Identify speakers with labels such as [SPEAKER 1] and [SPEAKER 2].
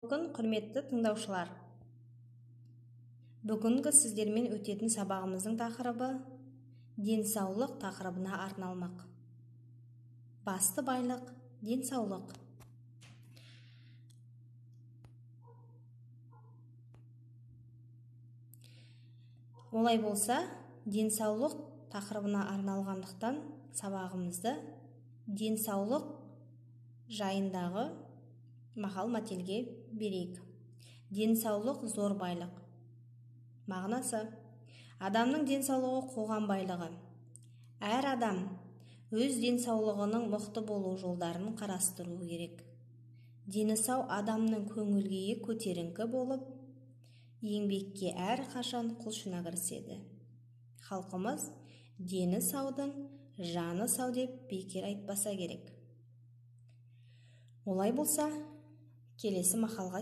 [SPEAKER 1] Құрметті тыңдаушылар, бүгінгі сіздермен өтетін сабағымыздың тақырыбы денсаулық тақырыбына арналмақ. Басты байлық денсаулық. Олай болса, денсаулық тақырыбына арналғандықтан сабағымызды денсаулық жайындағы мақал-мәтелге берейік. Денсаулық зор байлық. Мағынасы: адамның денсаулығы қоғам байлығы. Әр адам өз денсаулығының мықты болу жолдарын қарастыру керек. Дені сау адамның көңіл-күйі көтеріңкі болып, еңбекке әр қашан құлшына кіріседі. Халқымыз дені саудың жаны сау деп бекер айтпаса керек. Олай болса, келесі мақалға